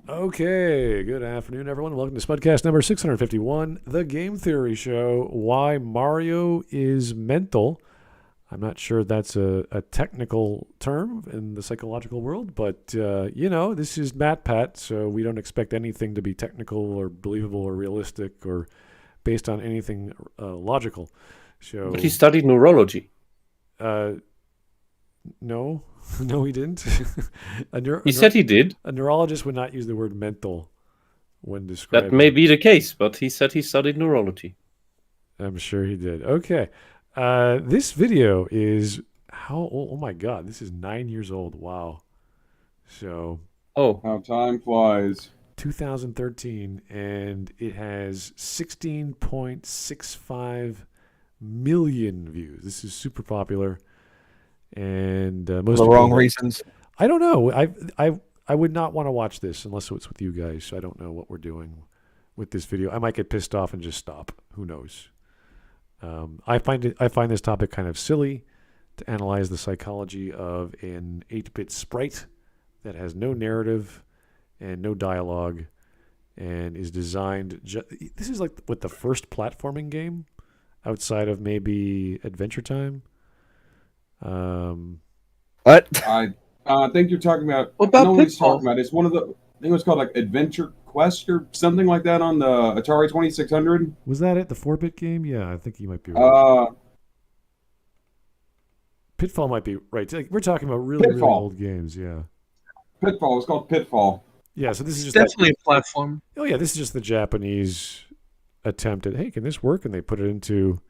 Okay, good afternoon, everyone. Welcome to Smudcast number 651, the Game Theory Show, Why Mario is Mental. I'm not sure that's a technical term in the psychological world, but, this is Matt Pat, so we don't expect anything to be technical or believable or realistic or based on anything logical. So, But he studied neurology. No, no, he didn't. He said he did. A neurologist would not use the word mental when describing. That may be the case, but he said he studied neurology. I'm sure he did. Okay. This video is how old? Oh my God, this is 9 years old. Wow. So. Oh. How time flies. 2013, and it has 16.65 million views. This is super popular. And most for the wrong reasons. I don't know. I would not want to watch this unless it's with you guys. So I don't know what we're doing with this video. I might get pissed off and just stop. Who knows? I find this topic kind of silly to analyze the psychology of an 8-bit sprite that has no narrative and no dialogue and is designed. This is like what the first platforming game outside of maybe Adventure Time. What? I think you're talking about. What about I know what he's Pitfall? talking about. It's one of the. I think it was called like Adventure Quest or something like that on the Atari 2600. Was that it? The 4-bit game? Yeah, I think you might be right. Pitfall might be right. Like, we're talking about really old games. Yeah. Pitfall. It's called Pitfall. Yeah. So this is just definitely a platform. Oh yeah, this is just the Japanese attempt at, hey, can this work? And they put it into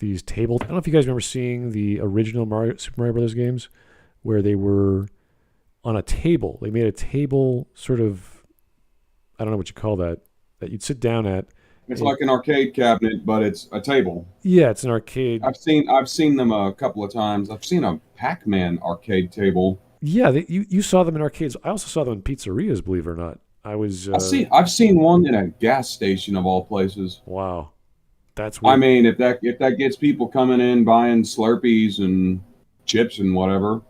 these tables. I don't know if you guys remember seeing the original Super Mario Brothers games where they were on a table. They made a table sort of, I don't know what you call that you'd sit down at. It's like an arcade cabinet, but it's a table. Yeah, it's an arcade. I've seen them a couple of times. I've seen a Pac-Man arcade table. Yeah, you saw them in arcades. I also saw them in pizzerias, believe it or not. I've seen one in a gas station of all places. Wow. That's weird. I mean, if that gets people coming in buying Slurpees and chips and whatever.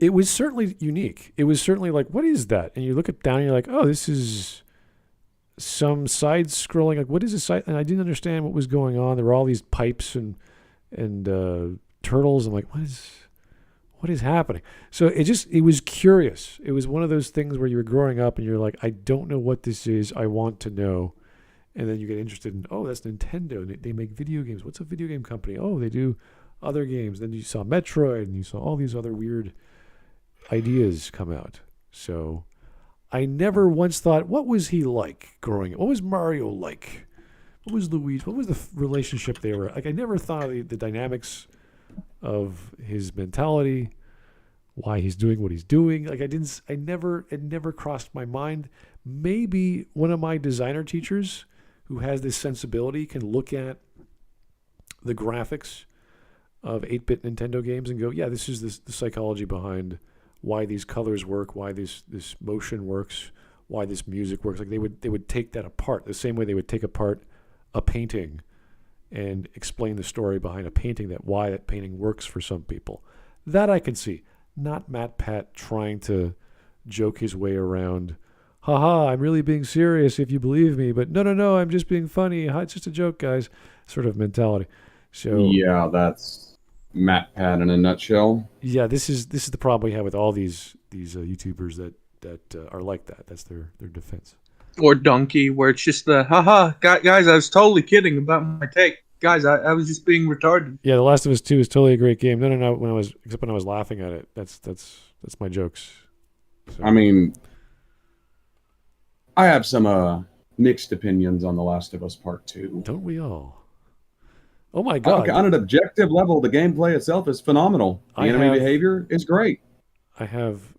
It was certainly unique. It was certainly like, what is that? And you look it down and you're like, oh, this is some side scrolling. Like, what is this side? And I didn't understand what was going on. There were all these pipes and turtles. I'm like, what is happening? So it was curious. It was one of those things where you were growing up and you're like, I don't know what this is. I want to know. And then you get interested in, oh, that's Nintendo. They make video games. What's a video game company? Oh, they do other games. Then you saw Metroid and you saw all these other weird ideas come out. So I never once thought, what was he like growing up? What was Mario like? What was Luigi? What was the relationship they were? Like, I never thought of the dynamics of his mentality, why he's doing what he's doing. Like, it never crossed my mind. Maybe one of my designer teachers who has this sensibility can look at the graphics of 8-bit Nintendo games and go, yeah, this is the psychology behind why these colors work, why this motion works, why this music works. Like, they would take that apart the same way they would take apart a painting and explain the story behind a painting, why that painting works for some people. That I can see. Not Matt Pat trying to joke his way around, haha, I'm really being serious if you believe me, but no, I'm just being funny. It's just a joke, guys, sort of mentality. So yeah, that's Matt Pat in a nutshell. Yeah, this is the problem we have with all these YouTubers that are like that. That's their defense. Or Donkey, where it's just the, haha, guys, I was totally kidding about my take. Guys, I was just being retarded. Yeah, The Last of Us 2 is totally a great game. No, when I was laughing at it. That's my jokes. So. I mean, I have some mixed opinions on The Last of Us Part 2. Don't we all? Oh my God. On an objective level, the gameplay itself is phenomenal. The enemy behavior is great.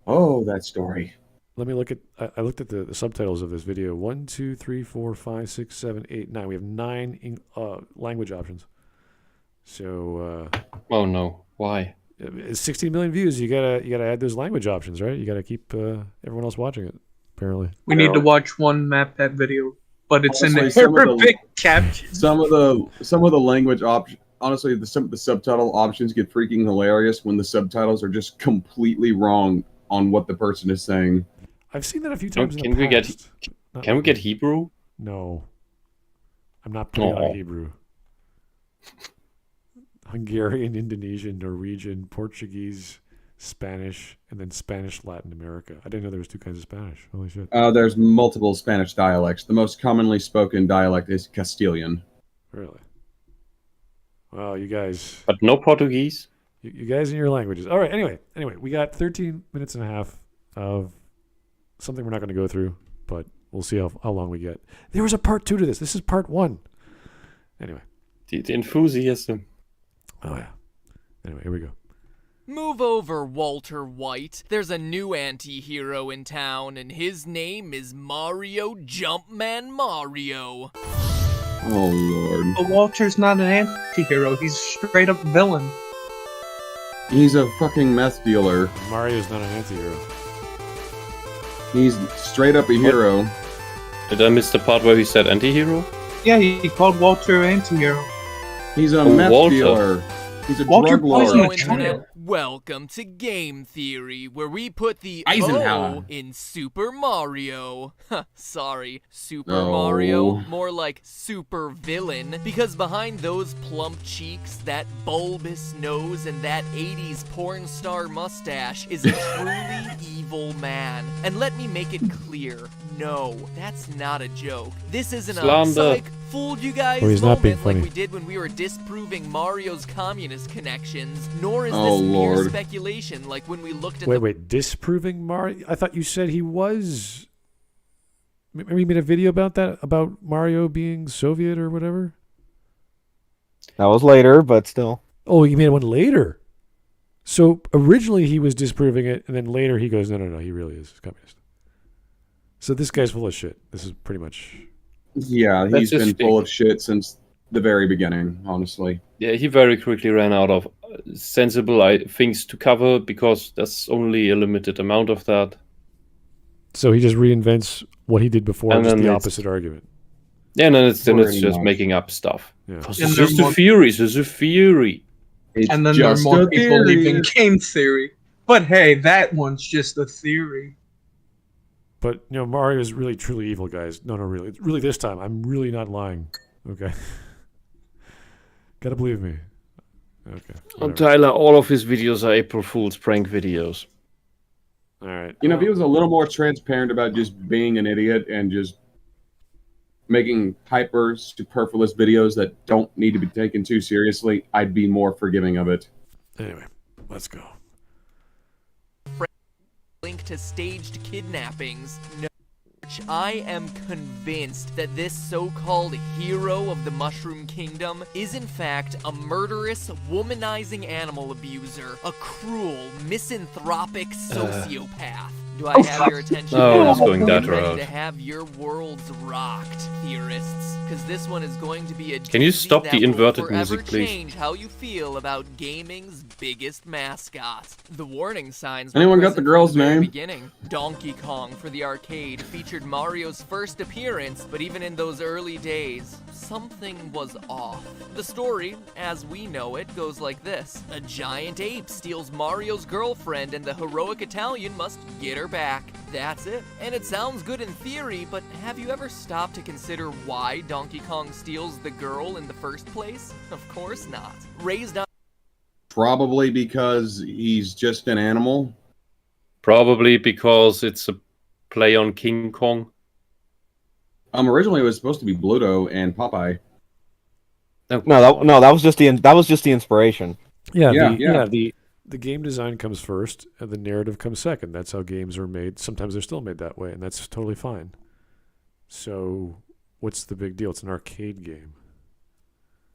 Oh, that story. Let me look at. I looked at the subtitles of this video. 1, 2, 3, 4, 5, 6, 7, 8, 9. We have 9 language options. So. Oh no! Why? It's 16 million views. You gotta add those language options, right? You gotta keep everyone else watching it. Apparently. We need to watch one Matt Pat video, but it's in Arabic caption. Some of the language options. Honestly, some of the subtitle options get freaking hilarious when the subtitles are just completely wrong on what the person is saying. I've seen that a few times. Can we get Hebrew? No, I'm not putting on Hebrew. Hungarian, Indonesian, Norwegian, Portuguese, Spanish, and then Spanish Latin America. I didn't know there was 2 kinds of Spanish. Holy shit. There's multiple Spanish dialects. The most commonly spoken dialect is Castilian. Really? Wow, you guys. But no Portuguese? You guys in your languages. All right, anyway, we got 13 minutes and a half of something we're not going to go through, but we'll see how long we get. There was a part 2 to this. This is part 1. Anyway. The enthusiasm. Oh, yeah. Anyway, here we go. Move over, Walter White. There's a new anti-hero in town, and his name is Mario Jumpman Mario. Oh, Lord. But Walter's not an anti-hero. He's a straight-up villain. He's a fucking meth dealer. Mario's not an anti-hero. He's straight up a hero. Did I miss the part where he said anti-hero? Yeah, he called Walter an anti-hero. He's a meth Walter. dealer. He's a Walter drug lord. Poison. Hello, Internet. Welcome to Game Theory, where we put the Eisenhower. O in Super Mario. Sorry, Super Oh. Mario. More like super villain, because behind those plump cheeks, that bulbous nose, and that 80s porn star mustache is a truly evil man. And let me make it clear, no, that's not a joke. This isn't Slander. a psych fooled you guys Oh, he's not being moment like funny. we did when we were disproving Mario's communist connections, nor is Oh, this mere Lord. speculation like when we looked at Wait, disproving Mario? I thought you said he was. Maybe you made a video about that, about Mario being Soviet or whatever? That was later, but still. Oh, you made one later. So originally he was disproving it, and then later he goes, no, he really is communist. So this guy's full of shit. This is pretty much... Yeah, That's he's been just full of shit since the very beginning, honestly. Yeah, he very quickly ran out of sensible things to cover because there's only a limited amount of that. So he just reinvents what he did before, And just then the it's- opposite argument. Yeah, and then it's Pretty just much. making up stuff. Yeah. Because And it's they're just a more- theory, it's just a theory. It's And then there are just more a people theory. leaving game theory. But hey, that one's just a theory. But, Mario is really, truly evil, guys. No, really. Really this time. I'm really not lying. Okay? Gotta believe me. Okay. And whatever. Tyler, all of his videos are April Fool's prank videos. All right. You know, if he was a little more transparent about just being an idiot and just making hyper superfluous videos that don't need to be taken too seriously, I'd be more forgiving of it. Anyway, let's go. link to staged kidnappings. No, I am convinced that this so-called hero of the Mushroom Kingdom is in fact a murderous, womanizing animal abuser, a cruel, misanthropic sociopath. Do I have your attention? Oh, now? it's going that Get ready route. to have your worlds rocked, theorists, because this one is going to be a Can you doozy stop that the will inverted forever music, please? change how you feel about gaming's biggest mascot. The warning signs. Anyone were got the present girl's from the very name? beginning. Donkey Kong for the arcade featured Mario's first appearance, but even in those early days, something was off. The story, as we know it, goes like this. A giant ape steals Mario's girlfriend and the heroic Italian must get her back. That's it. And it sounds good in theory, but have you ever stopped to consider why Donkey Kong steals the girl in the first place? Of course not. Raised on Probably because he's just an animal. Probably because it's a play on King Kong. Originally it was supposed to be Bluto and Popeye. No, that was just the inspiration. Yeah, the game design comes first, and the narrative comes second. That's how games are made. Sometimes they're still made that way, and that's totally fine. So, what's the big deal? It's an arcade game.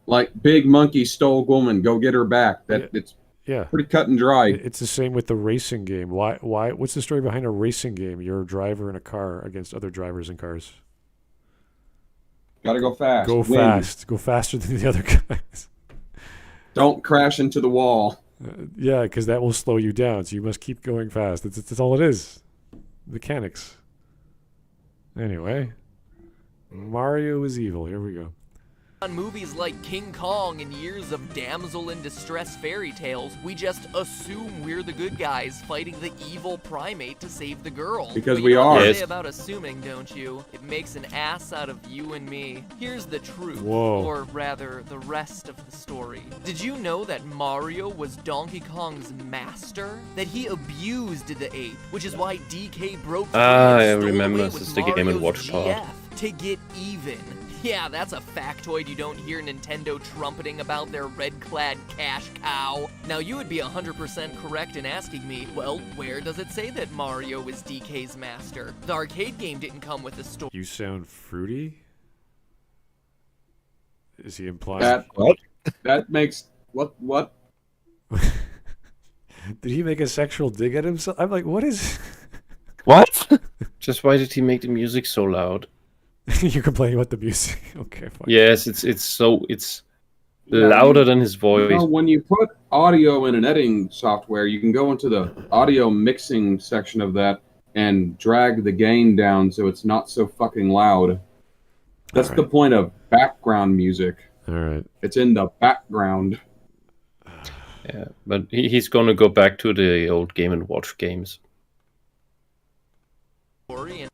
Like Big Monkey stole woman, go get her back. It's Yeah, pretty cut and dry. it's the same with the racing game. Why? What's the story behind a racing game? You're a driver in a car against other drivers in cars. Gotta go fast. Go Win. fast. Go faster than the other guys. Don't crash into the wall. Yeah, because that will slow you down. So you must keep going fast. That's all it is. Mechanics. Anyway, Mario is evil. Here we go. On movies like King Kong and years of damsel in distress fairy tales, we just assume we're the good guys fighting the evil primate to save the girl. Because But we you know what are. they Yes. say about assuming, don't you? It makes an ass out of you and me. Here's the truth, Whoa. or rather, the rest of the story. Did you know that Mario was Donkey Kong's master? That he abused the ape, which is why DK broke free Ah, and I stole remember. away This with is the Game & Watch Mario's part. GF to get even. Yeah, that's a factoid you don't hear Nintendo trumpeting about their red-clad cash cow. Now, you would be 100% correct in asking me, well, where does it say that Mario is DK's master? The arcade game didn't come with a story. You sound fruity? Is he implying... That makes what? Did he make a sexual dig at himself? I'm like, what is... What? Just why did he make the music so loud? You're complaining about the music. Okay, fine. Yes, it's louder than his voice. You know, when you put audio in an editing software, you can go into the audio mixing section of that and drag the gain down so it's not so fucking loud. That's the point of background music. All right. It's in the background. Yeah, but he's gonna go back to the old Game & Watch games. And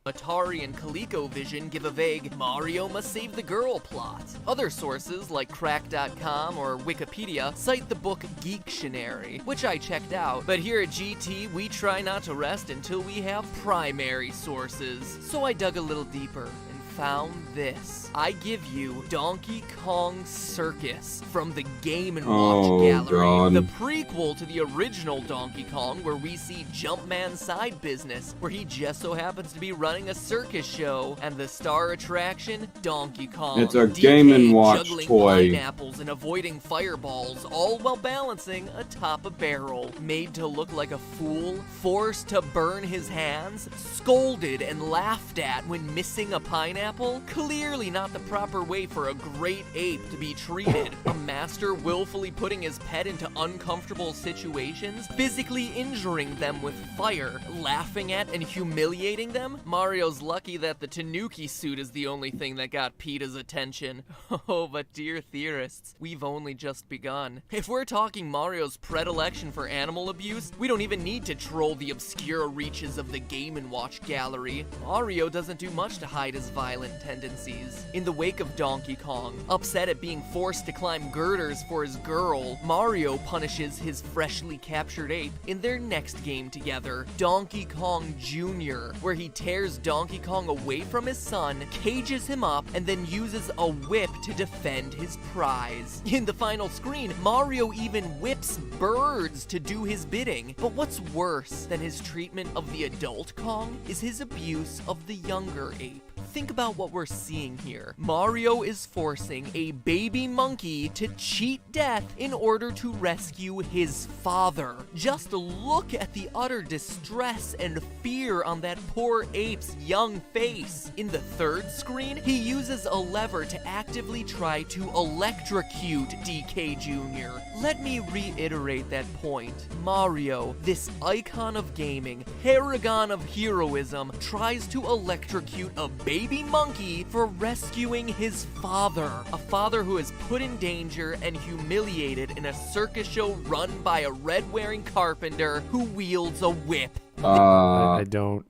Atari and ColecoVision give a vague Mario must save the girl plot. Other sources like Crack.com or Wikipedia cite the book Geektionary, which I checked out. But here at GT, we try not to rest until we have primary sources. So I dug a little deeper and found this. I give you Donkey Kong Circus from the Game & Watch Oh, Gallery. God. The prequel to the original Donkey Kong, where we see Jumpman's side business, where he just so happens to be running a circus show, and the star attraction, Donkey Kong. It's a DK Game & Watch juggling toy. pineapples and avoiding fireballs, all while balancing atop a barrel. Made to look like a fool, forced to burn his hands, scolded and laughed at when missing a pineapple. Clearly not the proper way for a great ape to be treated. A master willfully putting his pet into uncomfortable situations, physically injuring them with fire, laughing at and humiliating them. Mario's lucky that the Tanuki suit is the only thing that got PETA's attention. Oh, but dear theorists, we've only just begun. If we're talking Mario's predilection for animal abuse, we don't even need to troll the obscure reaches of the Game & Watch Gallery. Mario doesn't do much to hide his violent tendencies. In the wake of Donkey Kong, upset at being forced to climb girders for his girl, Mario punishes his freshly captured ape in their next game together, Donkey Kong Jr., where he tears Donkey Kong away from his son, cages him up, and then uses a whip to defend his prize. In the final screen, Mario even whips birds to do his bidding. But what's worse than his treatment of the adult Kong is his abuse of the younger ape. Think about what we're seeing here. Mario is forcing a baby monkey to cheat death in order to rescue his father. Just look at the utter distress and fear on that poor ape's young face. In the third screen, he uses a lever to actively try to electrocute DK Jr. Let me reiterate that point. Mario, this icon of gaming, paragon of heroism, tries to electrocute a baby monkey for rescuing his father. A father who is put in danger and humiliated in a circus show run by a red-wearing carpenter who wields a whip. I don't...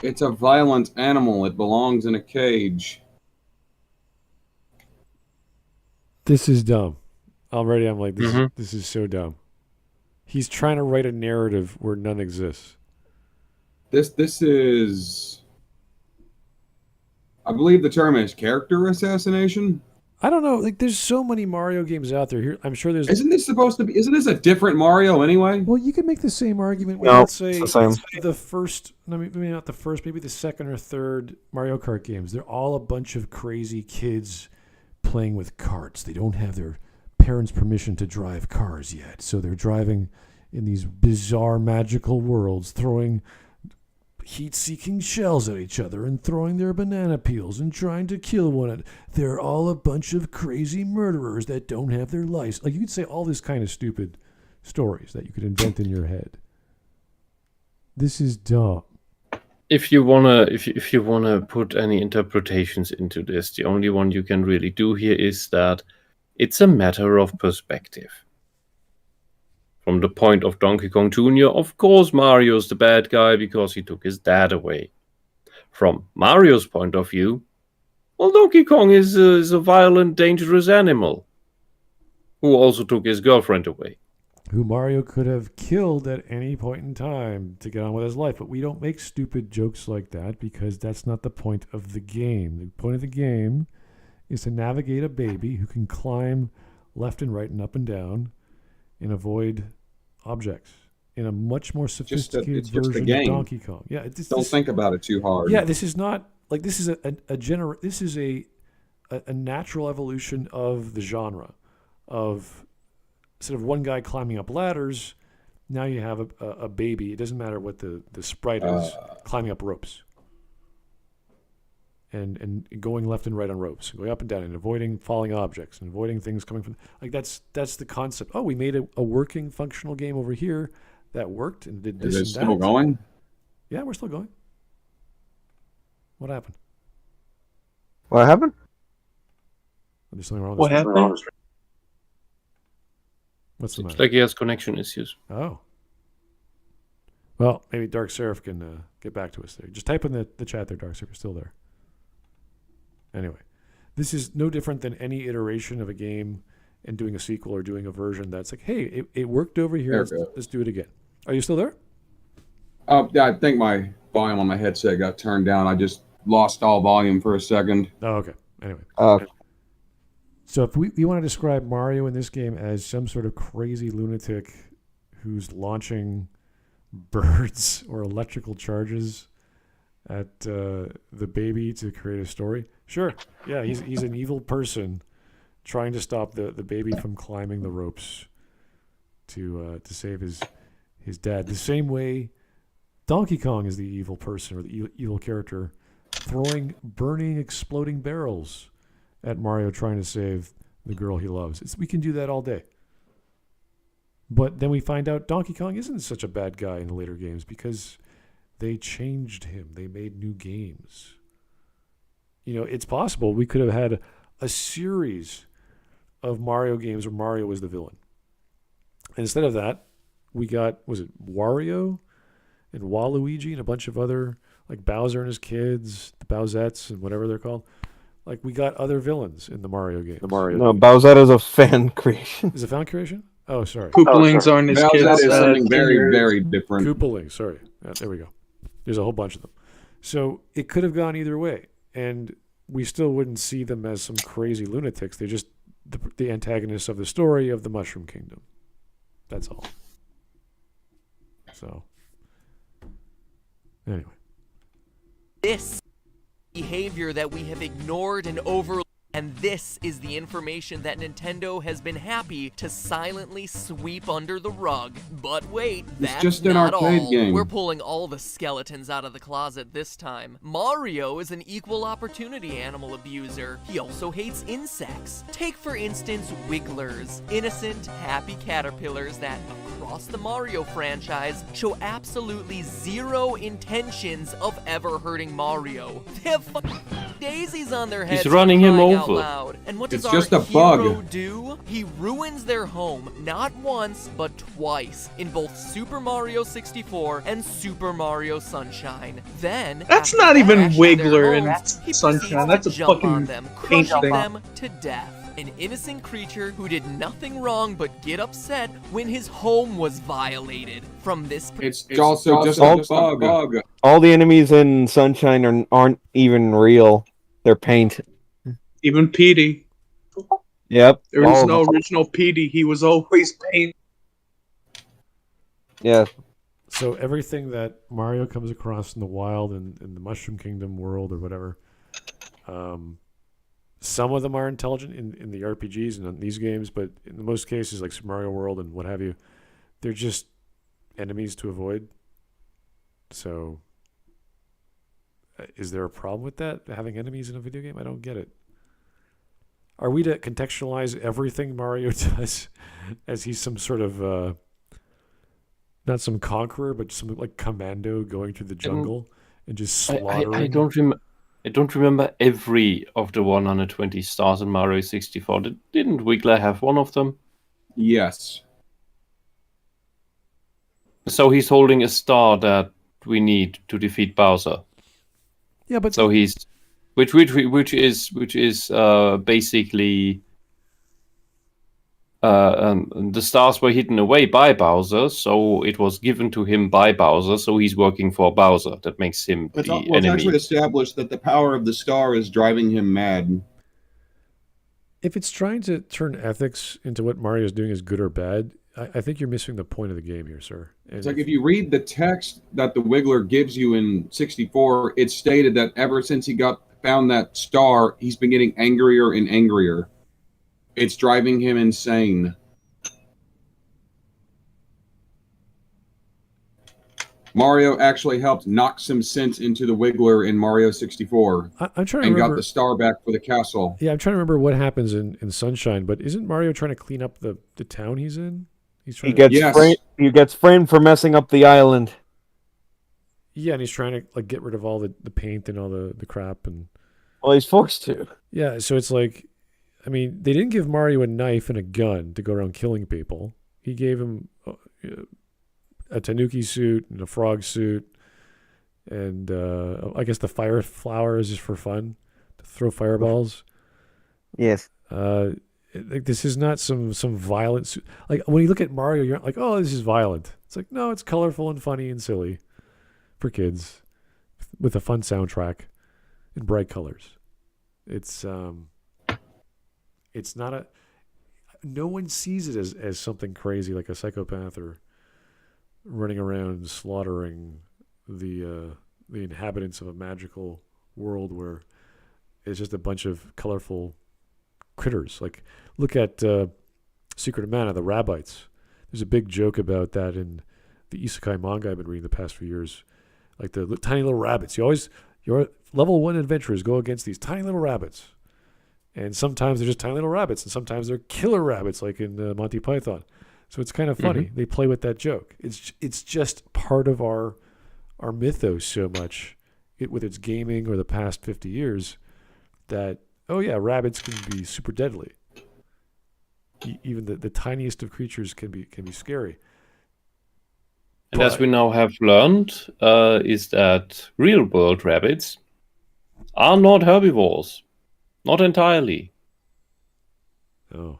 It's a violent animal. It belongs in a cage. This is dumb. Already I'm like, Mhm. this is so dumb. He's trying to write a narrative where none exists. This is, I believe the term is character assassination. I don't know. Like, there's so many Mario games out there. Here, I'm sure there's... Isn't this supposed to be? Isn't this a different Mario anyway? Well, you could make the same argument with, No, let's say, it's the same. the first, maybe not the first, maybe the second or third Mario Kart games. They're all a bunch of crazy kids playing with carts. They don't have their parents' permission to drive cars yet. So they're driving in these bizarre magical worlds, throwing heat-seeking shells at each other and throwing their banana peels and trying to kill one another. They're all a bunch of crazy murderers that don't have their license. Like, you could say all this kind of stupid stories that you could invent in your head. This is dumb. if you wanna put any interpretations into this, the only one you can really do here is that it's a matter of perspective. From the point of Donkey Kong Jr., of course Mario's the bad guy because he took his dad away. From Mario's point of view, well, Donkey Kong is a violent, dangerous animal who also took his girlfriend away. Who Mario could have killed at any point in time to get on with his life. But we don't make stupid jokes like that because that's not the point of the game. The point of the game is to navigate a baby who can climb left and right and up and down and avoid objects in a much more sophisticated version of Donkey Kong. Yeah, Don't think about it too hard. Yeah, this is not like this is a natural evolution of the genre of instead of one guy climbing up ladders, now you have a baby. It doesn't matter what the sprite is, climbing up ropes. And going left and right on ropes, going up and down, and avoiding falling objects, and avoiding things coming from like that's the concept. Oh, we made a working, functional game over here that worked and did this. Is it and still that. going? Yeah, we're still going. What happened? What happened? There's something wrong with What this. happened? What's the Seems matter? like he has connection issues. Oh. Well, maybe Dark Seraph can get back to us there. Just type in the chat there, Dark Seraph. Still there. Anyway, this is no different than any iteration of a game and doing a sequel or doing a version that's like, hey, it worked over here. Let's do it again. Are you still there? Yeah, I think my volume on my headset got turned down. I just lost all volume for a second. Oh, okay. Anyway. So if we want to describe Mario in this game as some sort of crazy lunatic who's launching birds or electrical charges at the baby to create a story, sure. Yeah, he's an evil person trying to stop the baby from climbing the ropes to save his dad. The same way Donkey Kong is the evil person or the evil character throwing burning, exploding barrels at Mario trying to save the girl he loves. We can do that all day. But then we find out Donkey Kong isn't such a bad guy in the later games because they changed him. They made new games. You know, it's possible we could have had a series of Mario games where Mario was the villain. And instead of that, we got, was it Wario and Waluigi and a bunch of other, like Bowser and his kids, the Bowsettes and whatever they're called. Like, we got other villains in the Mario games. No, Bowsetta's a fan creation. Is it fan creation? Oh, sorry. Koopalings aren't his kids. That is something very, very different. Koopalings, sorry. There we go. There's a whole bunch of them. So it could have gone either way. And we still wouldn't see them as some crazy lunatics. They're just the antagonists of the story of the Mushroom Kingdom. That's all. So, anyway. This behavior that we have ignored and overlooked. And this is the information that Nintendo has been happy to silently sweep under the rug. But wait, that's just an not arcade all. game. We're pulling all the skeletons out of the closet this time. Mario is an equal opportunity animal abuser. He also hates insects. Take for instance Wigglers, innocent, happy caterpillars that, across the Mario franchise, show absolutely zero intentions of ever hurting Mario. They have fucking daisies on their heads. He's running him crying out over. loud. And what does It's just our a bug. hero do? He ruins their home, not once, but twice, in both Super Mario 64 and Super Mario Sunshine. Then, That's after not even bashing their Wiggler in homes, he Sunshine. proceeds That's to a jump on fucking them, paint crushing thing. them to death. An innocent creature who did nothing wrong but get upset when his home was violated. From this It's also just a bug. All the enemies in Sunshine aren't even real. They're paint. Even Petey. Yep. There was all of no them. original Petey. He was always paint. Yeah. So everything that Mario comes across in the wild and in the Mushroom Kingdom world or whatever, some of them are intelligent in the RPGs and in these games, but in most cases, like Super Mario World and what have you, they're just enemies to avoid. So is there a problem with that, having enemies in a video game? I don't get it. Are we to contextualize everything Mario does as he's some sort of, not some conqueror, but some like commando going through the jungle and just slaughtering. I don't remember every of the 120 stars in Mario 64. Didn't Wiggler have one of them? Yes. So he's holding a star that we need to defeat Bowser. Yeah, but So he's which is basically the stars were hidden away by Bowser, so it was given to him by Bowser. So he's working for Bowser. That makes him It's, the it's enemy. actually established that the power of the star is driving him mad. if it's trying to turn ethics into what Mario's doing is good or bad, I think you're missing the point of the game here, sir. And It's like if you read the text that the Wiggler gives you in 64, it's stated that ever since he found that star, he's been getting angrier and angrier. It's driving him insane. Mario actually helped knock some sense into the Wiggler in Mario 64 I'm trying to and remember. got the star back for the castle. Yeah, I'm trying to remember what happens in Sunshine, but isn't Mario trying to clean up the town he's in? He's trying He to, he gets framed for messing up the island. yeah, and he's trying to like get rid of all the paint and all the crap, and Well, he's forced to. yeah, so it's like, I mean, they didn't give Mario a knife and a gun to go around killing people. He gave him a tanuki suit and a frog suit, and I guess the fire flower is just for fun, to throw fireballs. Yes. Like this is not some violent. Like when you look at Mario, you're like, oh, this is violent. It's like, no, it's colorful and funny and silly for kids with a fun soundtrack and bright colors. It's not a. No one sees it as something crazy like a psychopath or running around slaughtering the inhabitants of a magical world where it's just a bunch of colorful critters. Like, look at Secret of Mana, the Rabbites. There's a big joke about that in the isekai manga I've been reading the past few years. Like the tiny little rabbits. Your level 1 adventurers go against these tiny little rabbits. And sometimes they're just tiny little rabbits, and sometimes they're killer rabbits, like in Monty Python. So it's kind of funny. Mm-hmm. They play with that joke. It's just part of our mythos so much, whether it's gaming or the past 50 years, that, oh yeah, rabbits can be super deadly. Even the tiniest of creatures can be scary. And as we now have learned, is that real-world rabbits are not herbivores. Not entirely. Oh,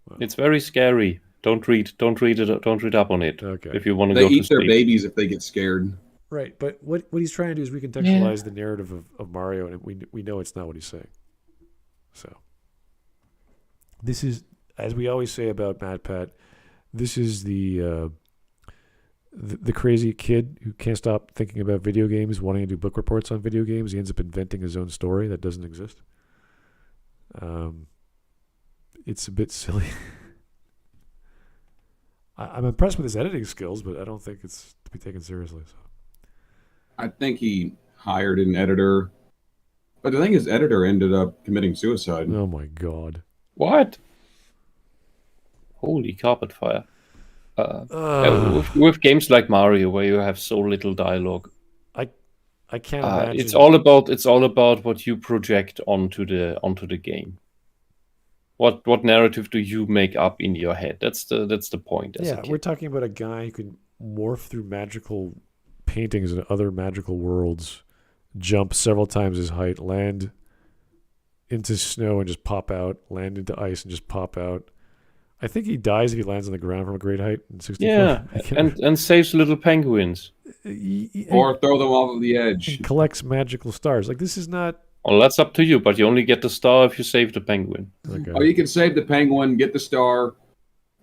wow. It's very scary. Don't read up on it. Okay. If you want to They go to eat their sleep. babies if they get scared. Right, but what he's trying to do is recontextualize the narrative of Mario, and we know it's not what he's saying. So this is, as we always say about Mad Pat, this is the crazy kid who can't stop thinking about video games, wanting to do book reports on video games. He ends up inventing his own story that doesn't exist. It's a bit silly. I'm impressed with his editing skills, but I don't think it's to be taken seriously. So. I think he hired an editor, but I think his editor ended up committing suicide. Oh my god! What? Holy carpet fire! With games like Mario, where you have so little dialogue, I can't imagine. it's all about what you project onto the game. What narrative do you make up in your head? That's the point. Yeah, we're talking about a guy who can morph through magical paintings in other magical worlds, jump several times his height, land into snow and just pop out, land into ice and just pop out. I think he dies if he lands on the ground from a great height in 64. Yeah, and saves little penguins. Or throw them off of the edge. He collects magical stars. Like, this is not... Well, that's up to you, but you only get the star if you save the penguin. Okay. Or you can save the penguin, get the star,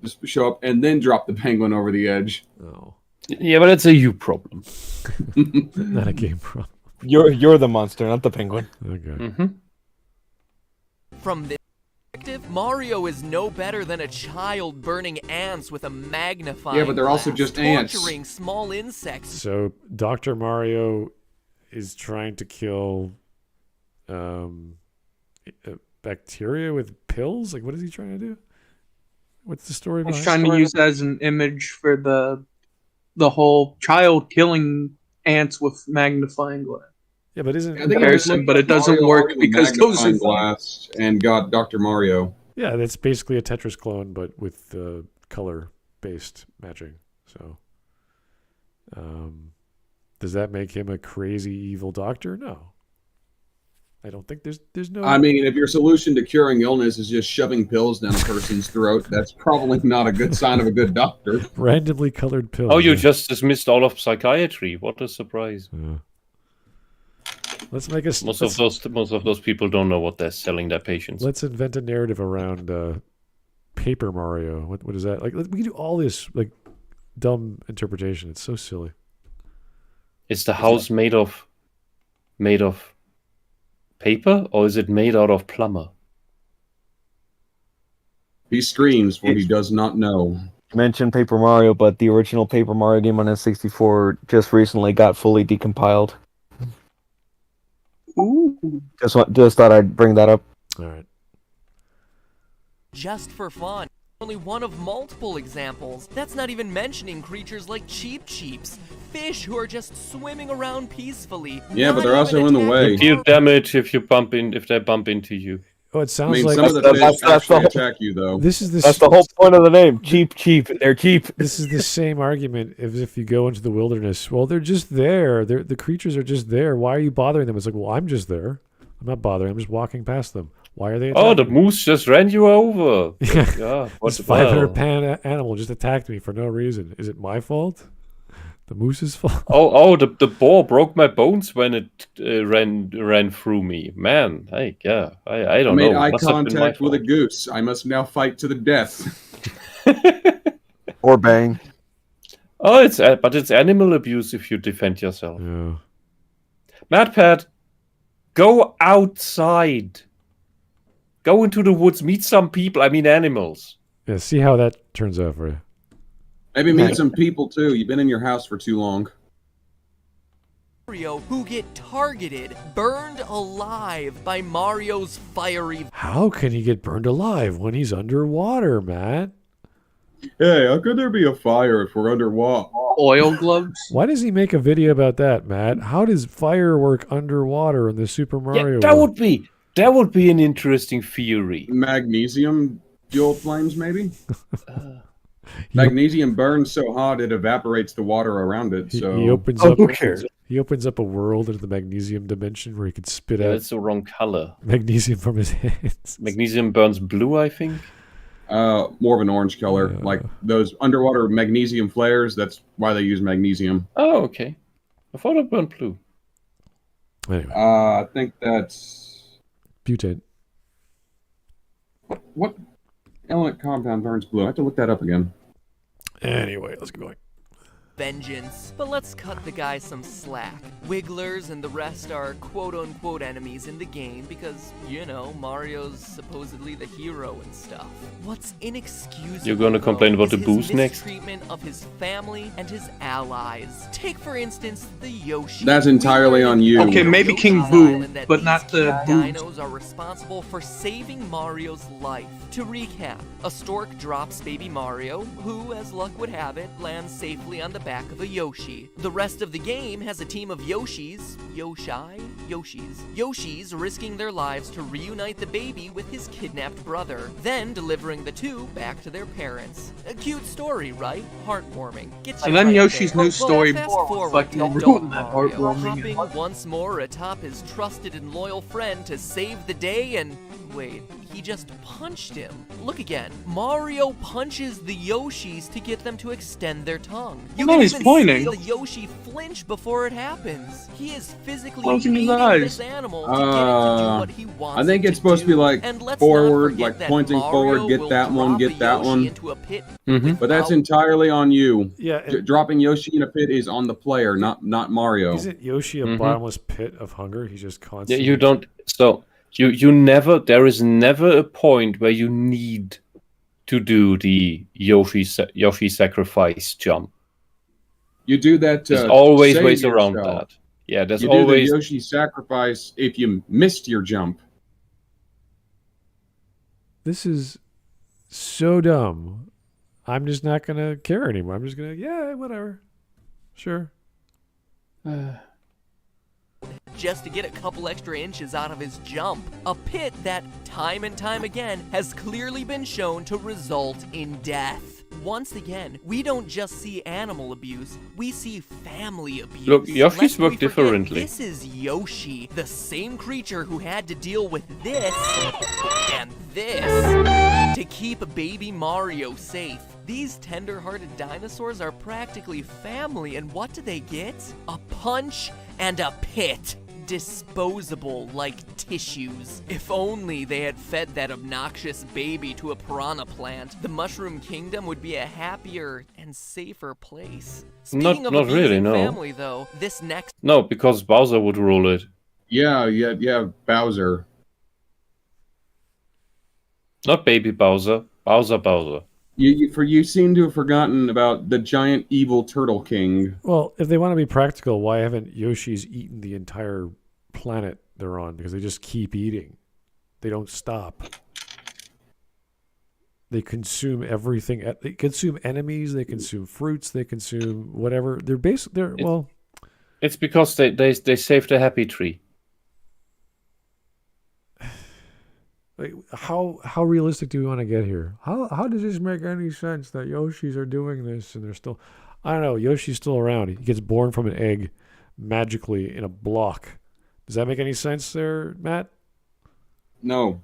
just show up, and then drop the penguin over the edge. Oh. Yeah, but that's a you problem. Not a game problem. You're the monster, not the penguin. Okay. Mm-hmm. From this perspective, Mario is no better than a child burning ants with a magnifying Yeah, but they're also glass, just ants. torturing small insects. So Dr. Mario is trying to kill bacteria with pills? Like, what is he trying to do? What's the story I was behind trying to use that as an image for the whole child killing ants with magnifying glass. Yeah, but isn't I think I just Comparison, looked but up it doesn't Mario work Party because those are magnifying glass and got Dr. Mario. yeah, that's basically a Tetris clone, but with color-based matching. So, does that make him a crazy evil doctor? No, I don't think there's no. I mean, if your solution to curing illness is just shoving pills down a person's throat, that's probably not a good sign of a good doctor. randomly colored pills. Oh, you yeah. just dismissed all of psychiatry. What a surprise! Yeah. Let's make a. Most of those people don't know what they're selling their patients. Let's invent a narrative around Paper Mario. What is that? Like we can do all this like dumb interpretation. It's so silly. Is the house made of paper, or is it made out of plumber? He screams what he does not know. Mentioned Paper Mario, but the original Paper Mario game on N64 just recently got fully decompiled. Ooh. Just thought I'd bring that up. All right. Just for fun. Only one of multiple examples. That's not even mentioning creatures like Cheep Cheeps, fish who are just swimming around peacefully. Yeah, but not they're also even in the attacking way. You deal damage if they bump into you. Oh, it I sounds mean, like some of the That's- fish that's actually the- attack you, though. this is That's the whole point of the name. Cheap. They're cheap. This is the same argument as if you go into the wilderness. Well, they're just there. The creatures are just there. Why are you bothering them? It's like, well, I'm just there. I'm not bothering. I'm just walking past them. Why are they Oh, attacking the moose just ran you over. Yeah. Yeah, what This the 500-pound animal just attacked me for no reason. Is it my fault? The moose's fault? The boar broke my bones when it ran through me. Man, I don't I know. made eye Must have been my contact with a fault. goose. I must now fight to the death. Or bang. Oh, it's animal abuse if you defend yourself. Yeah. MadPat, go outside. Go into the woods, meet some people. I mean animals. Yeah, see how that turns out for you. Maybe meet some people, too. You've been in your house for too long. Mario who get targeted, burned alive by Mario's fiery How can he get burned alive when he's underwater, Matt? Hey, how could there be a fire if we're underwater? Oil gloves. Why does he make a video about that, Matt? How does fire work underwater in the Super Mario Yeah, world? that would be an interesting theory. Magnesium fuel flames, maybe? Magnesium burns so hot it evaporates the water around it. So He opens Oh, up. who cares? He opens up a world into the magnesium dimension where he could spit Yeah, out that's the wrong color. magnesium from his hands. Magnesium burns blue, I think. more of an orange color, like those underwater magnesium flares. That's why they use magnesium. Oh, okay. I thought it burned blue. Anyway, I think that's butane. what element compound burns blue. I have to look that up again. Anyway, let's get going. vengeance. But let's cut the guy some slack. Wigglers and the rest are quote-unquote enemies in the game because, you know, Mario's supposedly the hero and stuff. What's inexcusable, You're gonna complain though, about the is booze his next? mistreatment of his family and his allies. Take, for instance, the Yoshi. That's entirely on you. Okay, maybe Yoshi's King Boo, Island that but these not the cute boobs. dinos are responsible for saving Mario's life. To recap, a stork drops baby Mario, who, as luck would have it, lands safely on the back of a Yoshi. The rest of the game has a team of Yoshis risking their lives to reunite the baby with his kidnapped brother, then delivering the two back to their parents. A cute story, right? Heartwarming. Gets you And then right Yoshi's there. new But story fast forward fucking to ruined Dumb that Mario, heartwarming. hopping once more atop his trusted and loyal friend to save the day and... wait, he just punched him. Look again. Mario punches the Yoshis to get them to extend their tongue. You No, can he's even pointing. see the Yoshi flinch before it happens. He is physically Closing his beating eyes. this animal to get it to do what he wants I think it it's supposed to be do. like And let's forward, not forget like that pointing Mario forward, get will that one, drop get a that Yoshi one. into a pit Mm-hmm. But that's without- entirely on you. Yeah, and Dropping Yoshi in a pit is on the player, not Mario. isn't Yoshi a Mhm. bottomless pit of hunger? He's just Yeah, constantly. you don't. So you never. There is never a point where you need to do the Yoshi sacrifice jump. You do that. There's always save ways around yourself. that. Yeah, there's You always. do the Yoshi sacrifice if you missed your jump. This is so dumb. I'm just not gonna care anymore. I'm just gonna, yeah, whatever, sure. just to get a couple extra inches out of his jump. A pit that, time and time again, has clearly been shown to result in death. Once again, we don't just see animal abuse, we see family abuse. Look, Yoshi's Lest we work forget, differently. This is Yoshi, the same creature who had to deal with this and this to keep baby Mario safe. These tender-hearted dinosaurs are practically family, and what do they get? A punch and a pit. Disposable like tissues. If only they had fed that obnoxious baby to a piranha plant, the Mushroom Kingdom would be a happier and safer place. Speaking of Not really, abusing no. family, though, this next No, because Bowser would rule it. Yeah, Bowser. Not baby Bowser. Bowser. You seem to have forgotten about the giant evil Turtle King. Well, if they want to be practical, why haven't Yoshis eaten the entire planet they're on? Because they just keep eating. They don't stop. They consume everything. They consume enemies. They consume fruits. They consume whatever. It's because they saved a happy tree. Like, how realistic do we want to get here? How does this make any sense that Yoshis are doing this and they're still... I don't know. Yoshi's still around. He gets born from an egg magically in a block. Does that make any sense there, Matt? No.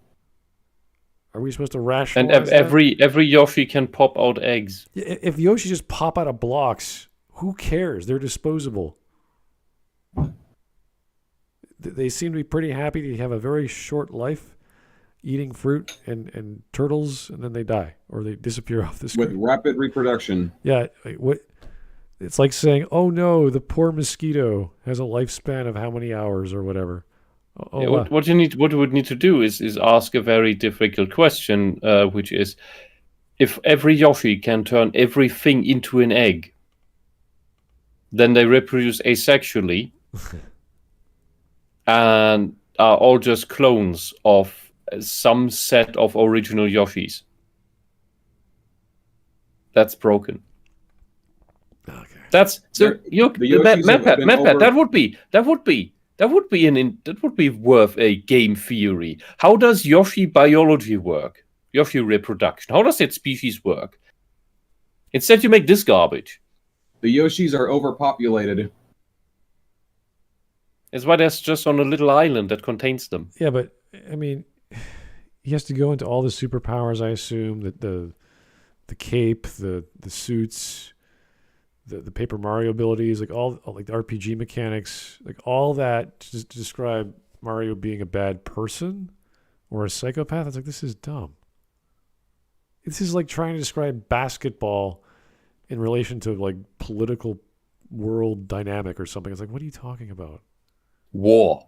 Are we supposed to And rationalize every Yoshi can pop out eggs. that? If Yoshi just pop out of blocks, who cares? They're disposable. They seem to be pretty happy to have a very short life, eating fruit and turtles, and then they die or they disappear off the screen. With rapid reproduction. Yeah, what? It's like saying, "Oh no, the poor mosquito has a lifespan of how many hours or whatever." Oh, Yeah, wow. what you would need to do is ask a very difficult question, which is, if every Yoshi can turn everything into an egg, then they reproduce asexually and are all just clones of some set of original Yoshis. That's broken. Okay. That's so. The Yoshis have been Matt, over- that would be worth a game theory. How does Yoshi biology work? Yoshi reproduction. How does that species work? Instead, you make this garbage. The Yoshis are overpopulated. That's why there's just on a little island that contains them. Yeah, but I mean, he has to go into all the superpowers. I assume that the cape, the suits, the Paper Mario abilities, like all like the RPG mechanics, like all that to describe Mario being a bad person or a psychopath. It's like, this is dumb. This is like trying to describe basketball in relation to like political world dynamic or something. It's like, what are you talking about? War.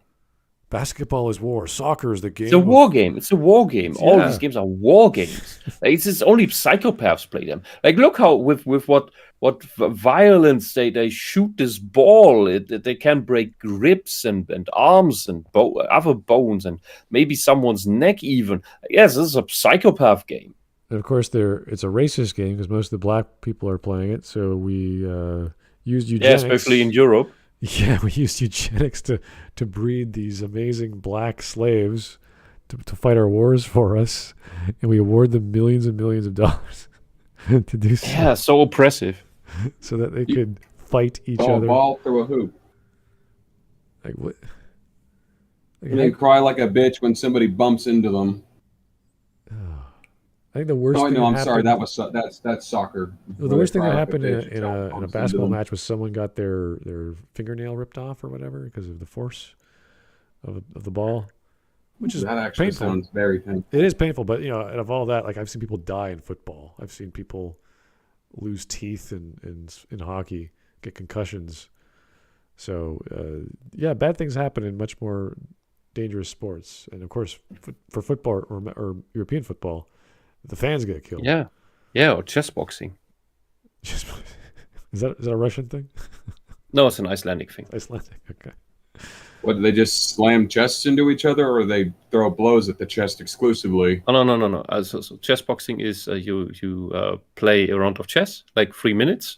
Basketball is war. Soccer is the game. It's a war game. It's a war game. All Yeah. these games are war games. Like, it's just only psychopaths play them. Like, look how with what violence they shoot this ball. They can break ribs and arms and other bones and maybe someone's neck even. Yes, this is a psychopath game. And of course, it's a racist game because most of the black people are playing it. So we used Yeah, eugenics. especially in Europe. Yeah, we used eugenics to breed these amazing black slaves to fight our wars for us, and we award them millions and millions of dollars to do so, Yeah, so oppressive. so that they could fight each Throw a other. ball through a hoop. Like what? Like, And they cry like a bitch when somebody bumps into them. I think the worst. Oh, thing no, that I'm sorry. happened- That's soccer. Well, the worst thing Cry that like a happened bitch in when a someone bumps basketball into them. match was someone got their fingernail ripped off or whatever because of the force of the ball, which is That actually painful. sounds very painful. It is painful, but out of all that, like I've seen people die in football. I've seen people lose teeth in hockey, get concussions. So yeah, bad things happen in much more dangerous sports, and of course, for football or European football, the fans get killed. Yeah, or chess boxing. Is that a Russian thing? No, it's an Icelandic thing. Icelandic. Okay. What, do they just slam chests into each other, or they throw blows at the chest exclusively? Oh, no. So chess boxing is you play a round of chess, like 3 minutes,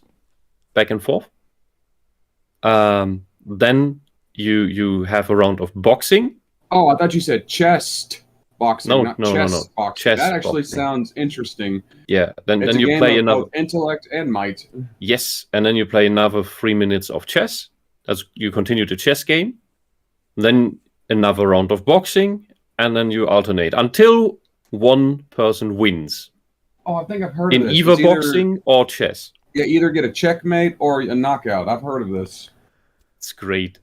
back and forth. then you have a round of boxing. Oh, I thought you said chest boxing, No, not no, chess no. boxing. Chess That actually boxing. sounds interesting. Yeah, then It's a you game play of another. both intellect and might. Yes, and then you play another 3 minutes of chess. You continue the chess game. Then another round of boxing, and then you alternate until one person wins Oh, I think I've heard in of this. either It's boxing or chess. Yeah, either get a checkmate or a knockout. I've heard of this. It's great.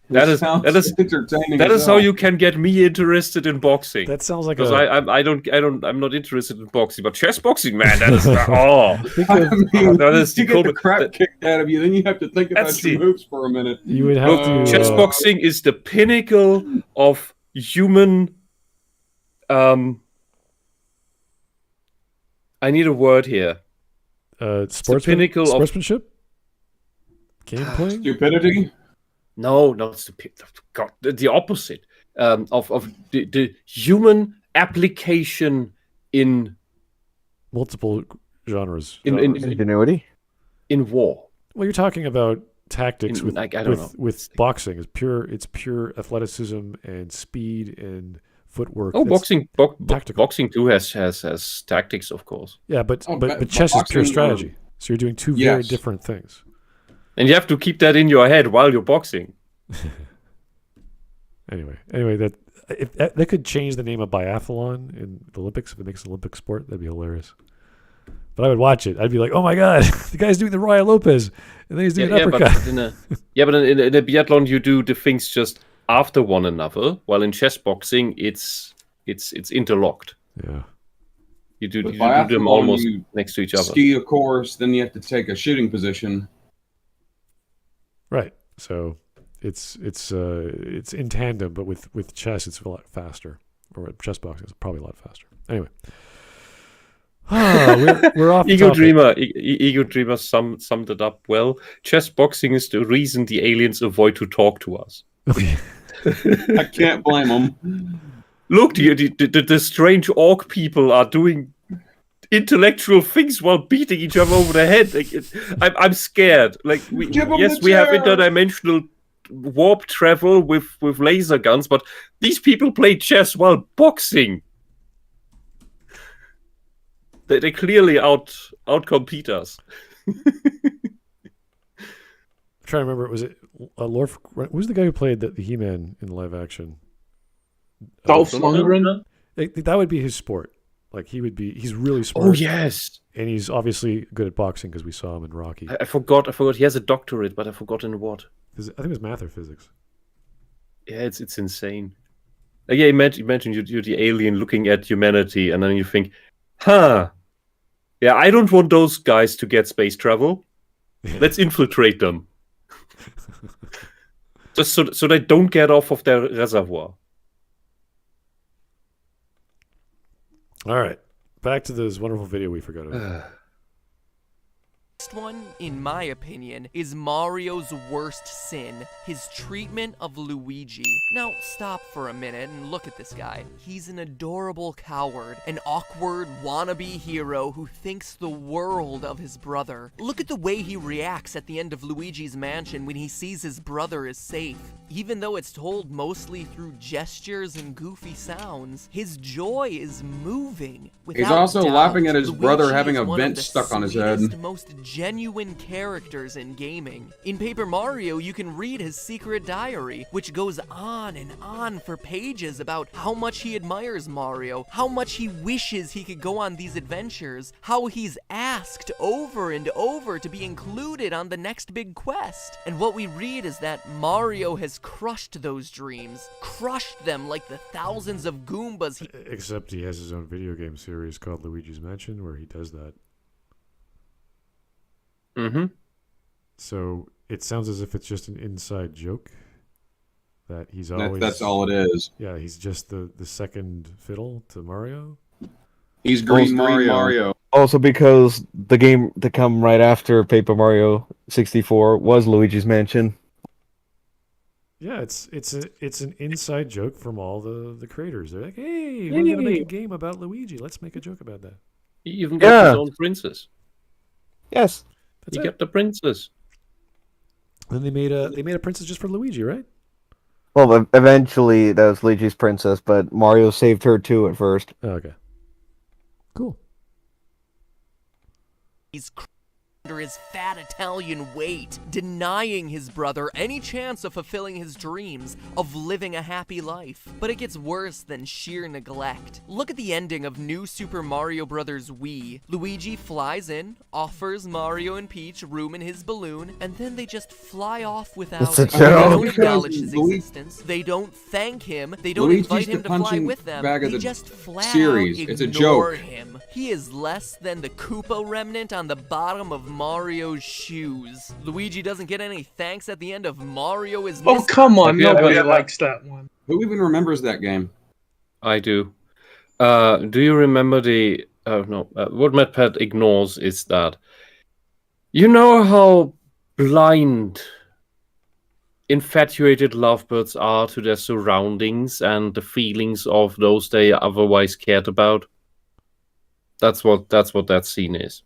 It That is sounds entertaining. that as is how hell. you can get me interested in boxing. That sounds like Because I'm not interested in boxing, but chess boxing, man, that is Think I of, mean, that is you the get the code- crap that- kicked out of you, then you have to think about That's your the- moves for a minute. you would have to. chess boxing is the pinnacle of human. I need a word here. Pinnacle of- sportsmanship? Game playing? Stupidity? No, not stupid. God, the opposite of the human application in Multiple genres. in Ingenuity. in war. Well, you're talking about tactics with I don't know. with boxing. It's pure athleticism and speed and footwork. Oh, That's- boxing! tactical. Boxing too has tactics, of course, Yeah, but Oh, but but chess is pure boxing, strategy. So you're doing two very Yes. different things. and you have to keep that in your head while you're boxing. Anyway, that could change the name of biathlon in the Olympics if it makes an Olympic sport. That'd be hilarious. But I would watch it. I'd be like, oh my god, the guy's doing the Royal Lopez, and then he's doing an uppercut. but in a biathlon you do the things just after one another, while in chess boxing it's interlocked. Yeah. You do With them biathlon, almost you next to each other. Ski a course, then you have to take a shooting position. Right. So it's in tandem, but with chess it's a lot faster. Or chess boxing is probably a lot faster. Anyway. We're off the Ego topic. Dreamer summed it up well. Chess boxing is the reason the aliens avoid to talk to us. I can't blame them. Look, the strange orc people are doing intellectual things while beating each other over the head. Like, I'm scared. Like, Give 'em the we have chair. interdimensional warp travel with laser guns, but these people play chess while boxing. They clearly outcompete us. I'm trying to remember. Was it Lord? Who's the guy who played the He-Man in live action? Dolph Lundgren. That would be his sport. Like he's really smart. Oh yes, And he's obviously good at boxing because we saw him in Rocky. I forgot. He has a doctorate, but I've forgotten what. I think it was math or physics. Yeah, it's insane. Like, yeah, imagine you're the alien looking at humanity, and then you think, huh? Yeah, I don't want those guys to get space travel. Let's infiltrate them, just so they don't get off of their reservoir. All right, back to this wonderful video we forgot about. Next one, in my opinion, is Mario's worst sin, his treatment of Luigi. Now, stop for a minute and look at this guy. He's an adorable coward, an awkward wannabe hero who thinks the world of his brother. Look at the way he reacts at the end of Luigi's mansion when he sees his brother is safe. Even though it's told mostly through gestures and goofy sounds, his joy is moving. He's also Without laughing doubt, at his brother Luigi having is a one of vent the stuck on his head. sweetest, most genuine characters in gaming. In Paper Mario, you can read his secret diary, which goes on and on for pages about how much he admires Mario, how much he wishes he could go on these adventures, how he's asked over and over to be included on the next big quest. And what we read is that Mario has crushed those dreams, crushed them like the thousands of Goombas he Except he has his own video game series called Luigi's Mansion where he does that. Mm-hmm. So it sounds as if it's just an inside joke that he's always. That's all it is. Yeah, he's just the second fiddle to Mario. He's Green Mario. Also, because the game to come right after Paper Mario 64 was Luigi's Mansion. Yeah, it's an inside joke from all the creators. They're like, hey, we're gonna make a game about Luigi. Let's make a joke about that. He even got his Yeah. own princess. Yes. That's He it. got the princess. And then they made a princess just for Luigi, right? Well, eventually that was Luigi's princess, but Mario saved her too at first. Oh, okay. Cool. He's under his fat Italian weight, denying his brother any chance of fulfilling his dreams of living a happy life. But it gets worse than sheer neglect. Look at the ending of New Super Mario Bros. Wii. Luigi flies in, offers Mario and Peach room in his balloon, and then they just fly off without It's a him. joke. They don't Because acknowledge his Luigi- existence. They don't thank him. They don't Luigi's invite the him to fly punching with them. bag of They the just flat series. out It's a ignore joke. him. He is less than the Koopa remnant on the bottom of Mario's shoes. Luigi doesn't get any thanks at the end of Mario is Oh, missing. come on. Yeah, Nobody yeah. likes that one. Who even remembers that game? I do. Do you remember the... no, what MadPat ignores is that... You know how blind, infatuated lovebirds are to their surroundings and the feelings of those they otherwise cared about? That's what that scene is.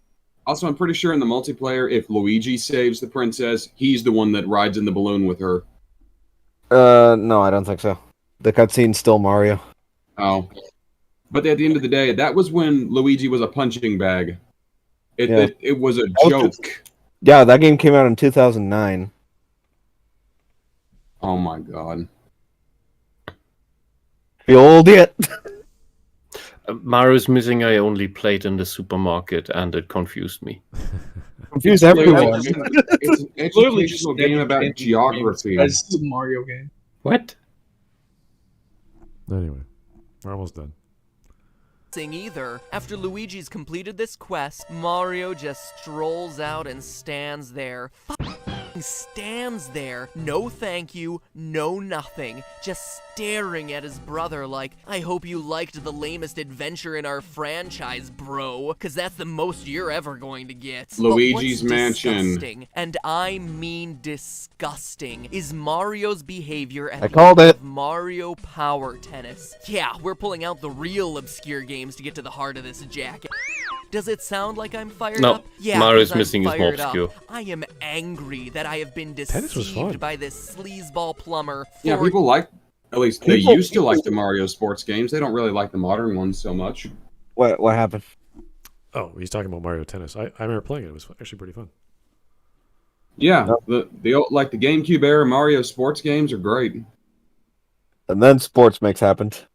Also, I'm pretty sure in the multiplayer, if Luigi saves the princess, he's the one that rides in the balloon with her. No, I don't think so. The cutscene's still Mario. Oh. But at the end of the day, that was when Luigi was a punching bag. Yeah. It was a was joke. Yeah, that game came out in 2009. Oh my god. The old yet. Mario's Missing I only played in the supermarket and it confused me. Confuse Literally, everyone. It's an Literally just educational game about educating geography. As the Mario game. What? Anyway, we're almost done. Either. After Luigi's completed this quest, Mario just strolls out and stands there. Stands there. No thank you, no nothing. Just staring at his brother like, I hope you liked the lamest adventure in our franchise, bro. Cause that's the most you're ever going to get. But Luigi's what's Mansion. disgusting, and I mean disgusting, is Mario's behavior at I the called end it. of Mario Power Tennis. Yeah, we're pulling out the real obscure games to get to the heart of this jacket. Does it sound like I'm fired No, up? Yeah, Mario's 'cause I'm Missing is more fired up. obscure. I am angry that I have been Tennis was fun. deceived by this sleazeball plumber. Yeah, for people like, at least they People- used to like the Mario sports games. They don't really like the modern ones so much. What happened? Oh, he's talking about Mario Tennis. I remember playing it. It was actually pretty fun. Yeah, the old, like the GameCube era Mario sports games are great. And then Sports Mix happened.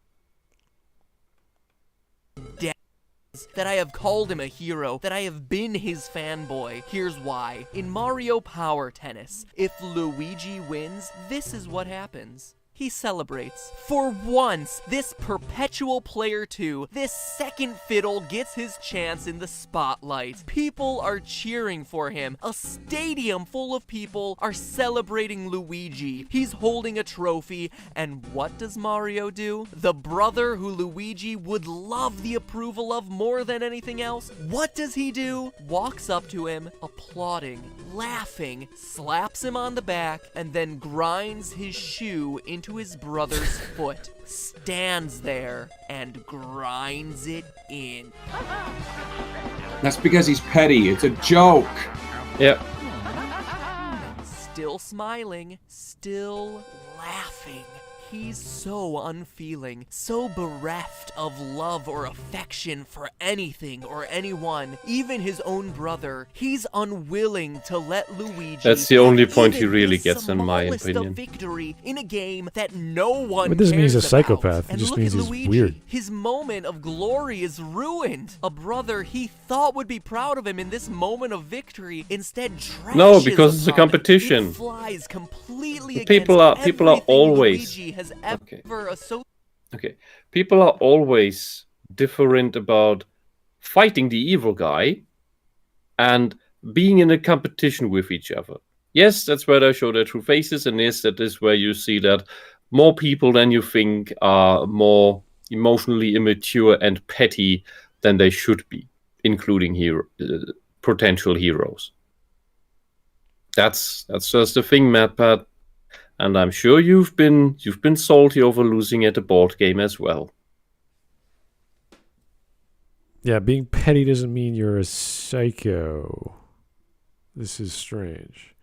that I have called him a hero, that I have been his fanboy. Here's why. In Mario Power Tennis, if Luigi wins, this is what happens. He celebrates. For once, this perpetual player 2, this second fiddle gets his chance in the spotlight. People are cheering for him. A stadium full of people are celebrating Luigi. He's holding a trophy, and what does Mario do? The brother who Luigi would love the approval of more than anything else, what does he do? Walks up to him, applauding, laughing, slaps him on the back, and then grinds his shoe into his brother's foot, stands there, and grinds it in. That's because he's petty. It's a joke. Yeah. Still smiling, still laughing. He's so unfeeling, so bereft of love or affection for anything or anyone, even his own brother. He's unwilling to let Luigi. That's the only point he even really the gets, in my smallest of opinion. victory in a game that no one It doesn't mean he's a cares about. psychopath. It And just look means at he's Luigi. weird. His moment of glory is ruined. A brother he thought would be proud of him in this moment of victory instead trashes No, because it's a upon him. competition. It flies completely People against are everything always- Luigi has Okay. ever associated. Okay. People are always different about fighting the evil guy and being in a competition with each other. Yes, that's where they show their true faces, and yes, that is where you see that more people than you think are more emotionally immature and petty than they should be, including potential heroes. That's just the thing, MadPat. And I'm sure you've been salty over losing at a board game as well. Yeah, being petty doesn't mean you're a psycho. This is strange.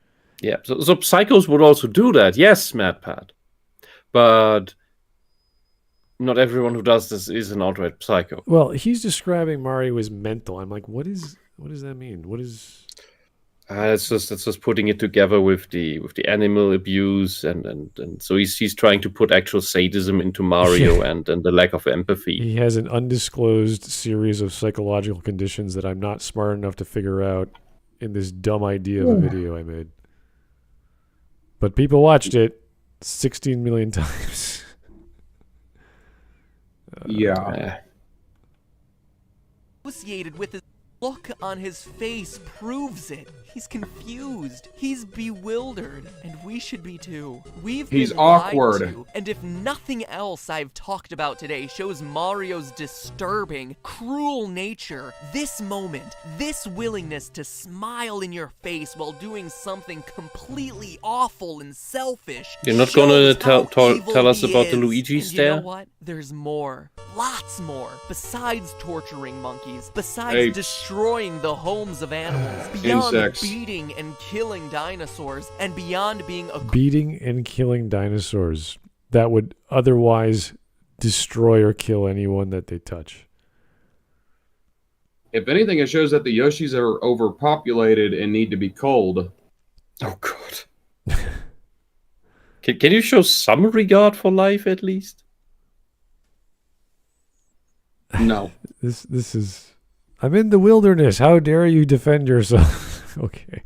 Yeah, so psychos would also do that. Yes, MadPat. But not everyone who does this is an outright psycho. Well, he's describing Mario as mental. I'm like, what does that mean? What is? It's just putting it together with the animal abuse and so he's trying to put actual sadism into Mario and the lack of empathy. He has an undisclosed series of psychological conditions that I'm not smart enough to figure out in this dumb idea of a video I made. But people watched it 16 million times. Yeah. Associated with his look on his face proves it. He's confused. He's bewildered. And we should be too. He's been lied awkward. to, and if nothing else I've talked about today shows Mario's disturbing, cruel nature, this moment, this willingness to smile in your face while doing something completely awful and selfish. You're not gonna shows how evil tell us he about the is. Luigi And stare? you know what? There's more. Lots more. Besides torturing monkeys, besides Apes. destroying the homes of animals, beyond Insects. beating and killing dinosaurs, and beyond being a Beating and killing dinosaurs that would otherwise destroy or kill anyone that they touch. If anything, it shows that the Yoshis are overpopulated and need to be culled. Oh god. Can you show some regard for life at least? No. This is. I'm in the wilderness. How dare you defend yourself? Okay.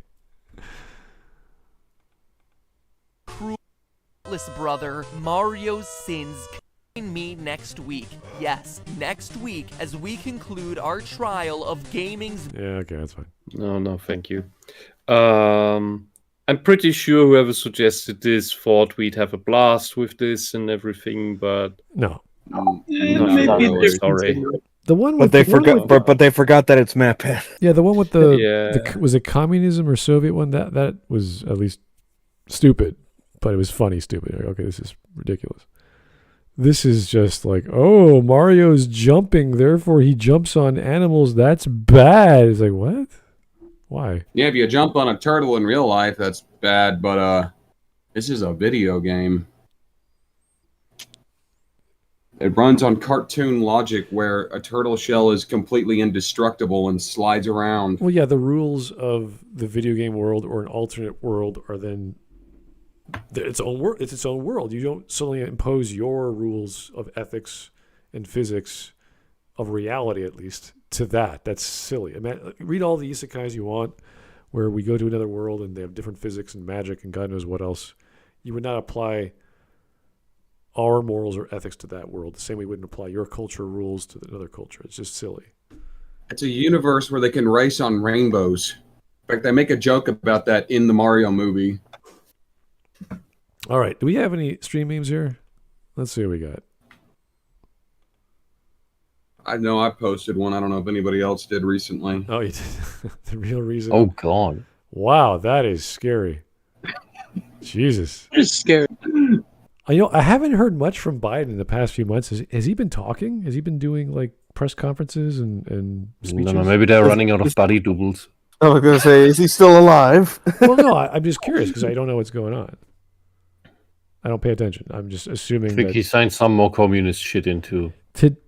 cruelest brother, Mario's sins. Join me next week. Yes, next week as we conclude our trial of gaming's. Yeah. Okay. That's fine. No, thank you. I'm pretty sure whoever suggested this thought we'd have a blast with this and everything, but No. Maybe sorry. The one But with they the one forgot. with- But they forgot that it's MadPat. yeah, the one with the, Yeah. was it communism or Soviet one? That was at least stupid, but it was funny stupid. Like, okay, this is ridiculous. This is just like, oh, Mario's jumping, therefore he jumps on animals. That's bad. It's like, what? Why? Yeah, if you jump on a turtle in real life, that's bad, but this is a video game. It runs on cartoon logic where a turtle shell is completely indestructible and slides around. Well, yeah, the rules of the video game world or an alternate world are then its own world. It's its own world. You don't suddenly impose your rules of ethics and physics of reality, at least, to that. That's silly. I mean, read all the isekais you want, where we go to another world and they have different physics and magic and God knows what else. You would not apply our morals or ethics to that world the same way you wouldn't apply your culture rules to another culture. It's just silly. It's a universe where they can race on rainbows. In fact, they make a joke about that in the Mario movie. All right. Do we have any stream memes here? Let's see what we got. I know I posted one. I don't know if anybody else did recently. Oh, you did. The real reason. Oh God. Wow, that is scary. Jesus. It's scary. I haven't heard much from Biden in the past few months. Has he been talking? Has he been doing like press conferences and speeches? No, maybe they're running out of body doubles. I was gonna say, is he still alive? Well, no, I'm just curious because I don't know what's going on. I don't pay attention. I'm just assuming I think that he signed some more communist shit into.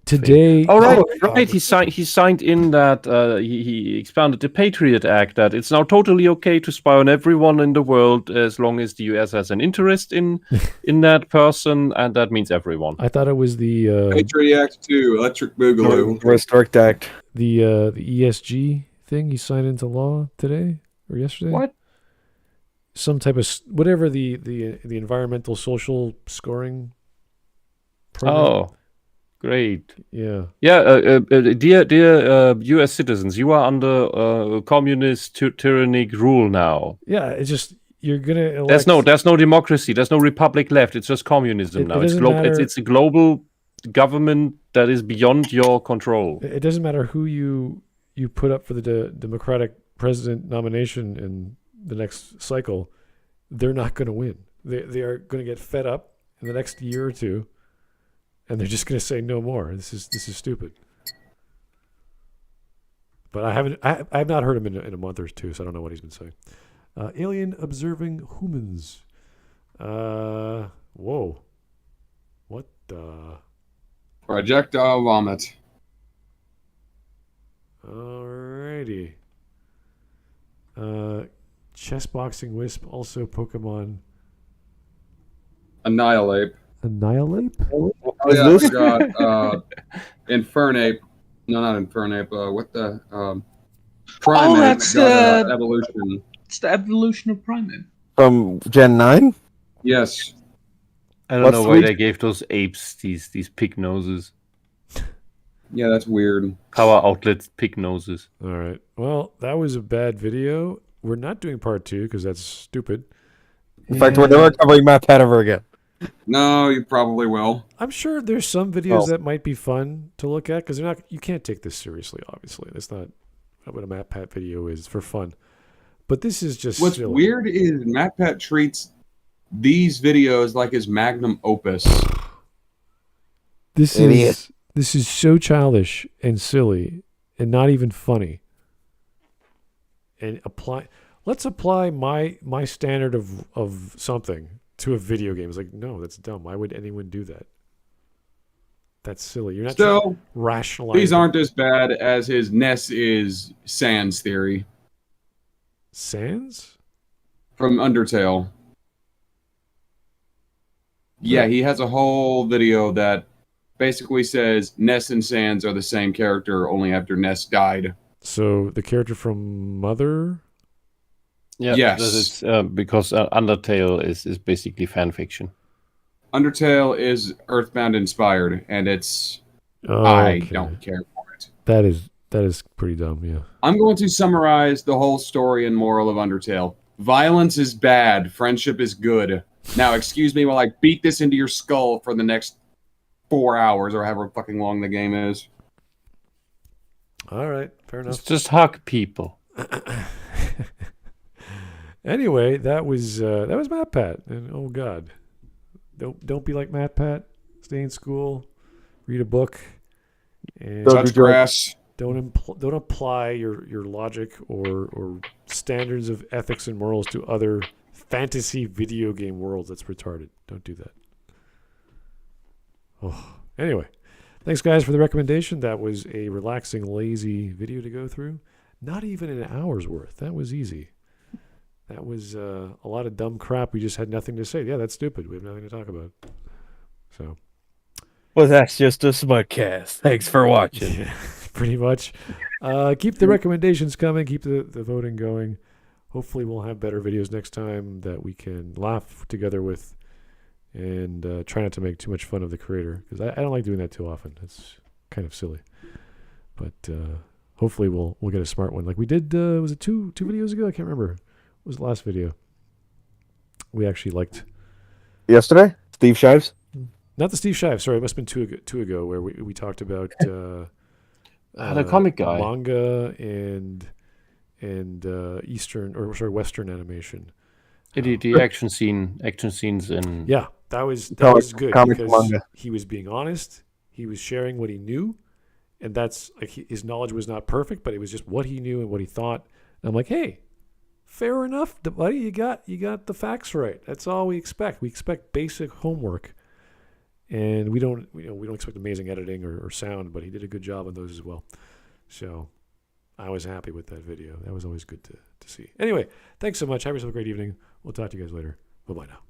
today. Oh right. He signed in that he expanded the Patriot Act that it's now totally okay to spy on everyone in the world as long as the US has an interest in that person, and that means everyone. I thought it was the Patriot Act 2, Electric Boogaloo. Restrict Act. the ESG thing he signed into law today or yesterday. What? Some type of whatever the environmental social scoring program. Oh, great. Yeah. Yeah, dear U.S. citizens, you are under communist tyrannic rule now. Yeah, it's just you're gonna elect, There's no democracy. There's no republic left. It's just communism It now. It's doesn't matter. it's a global government that is beyond your control. It doesn't matter who you put up for the Democratic president nomination in the next cycle. They're not going to win. They are going to get fed up in the next year or two, and they're just going to say no more. This is stupid. But I have not heard him in a month or two, so I don't know what he's been saying. Alien observing humans. Whoa. What the? Projectile vomit. Alrighty. Chess boxing Wisp, also Pokemon Annihilate. Annihilate? Oh Is yeah, I this- forgot. Infernape. No, not Infernape. What the? Primate. that's, got, evolution. It's the evolution of Primate. From Gen 9? Yes. I don't What's know the why reason- they gave those apes these pig noses. Yeah, that's weird. Power outlets, pig noses. All right. Well, that was a bad video. We're not doing part 2 because that's stupid. In fact, we're never covering MatPat ever again. No, you probably will. I'm sure there's some videos Oh. that might be fun to look at because they're not. You can't take this seriously. Obviously, that's not what a MatPat video is for fun. But this is just What's silly. weird is MatPat treats these videos like his magnum opus. This Idiot. is so childish and silly and not even funny. And let's apply my standard of something to a video game. It's like, no, that's dumb. Why would anyone do that? That's silly. You're not Still, rationalizing. these aren't as bad as his Ness is Sans theory Sans? from Undertale. Yeah, he has a whole video that basically says Ness and Sans are the same character, only after Ness died. So the character from Mother? Yeah, Yes. that is, because Undertale is basically fan fiction. Undertale is Earthbound inspired, and it's Oh, I okay. don't care for it. That is pretty dumb, yeah. I'm going to summarize the whole story and moral of Undertale. Violence is bad, friendship is good. Now, excuse me while I beat this into your skull for the next 4 hours or however fucking long the game is. All right, fair enough. Just hug people. Anyway, that was MatPat, and oh god, don't be like MatPat. Stay in school, read a book, and Don't Touch be great. grass. don't apply your logic or standards of ethics and morals to other fantasy video game worlds. That's retarded. Don't do that. Oh, anyway, thanks guys for the recommendation. That was a relaxing, lazy video to go through. Not even an hour's worth. That was easy. That was a lot of dumb crap. We just had nothing to say. Yeah, that's stupid. We have nothing to talk about. So, Well, that's just a Smudcast. Thanks for watching. yeah, pretty much. Keep the recommendations coming. Keep the voting going. Hopefully, we'll have better videos next time that we can laugh together with, and try not to make too much fun of the creator because I don't like doing that too often. It's kind of silly. But hopefully, we'll get a smart one like we did. Was it two videos ago? I can't remember. What was the last video? We actually liked. Yesterday? Steve Shives? Not the Steve Shive. Sorry, it must have been two ago where we talked about The comic guy. manga and Eastern or sorry Western animation. The action scenes in Yeah, that was good comic because manga. he was being honest. He was sharing what he knew, and that's like his knowledge was not perfect, but it was just what he knew and what he thought. And I'm like, hey, fair enough, buddy. You got the facts right. That's all we expect. We expect basic homework. And we don't expect amazing editing or sound, but he did a good job on those as well. So I was happy with that video. That was always good to see. Anyway, thanks so much. Have yourself a great evening. We'll talk to you guys later. Bye-bye now.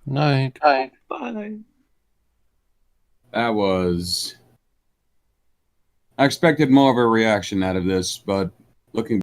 night. Bye. That was... I expected more of a reaction out of this, but looking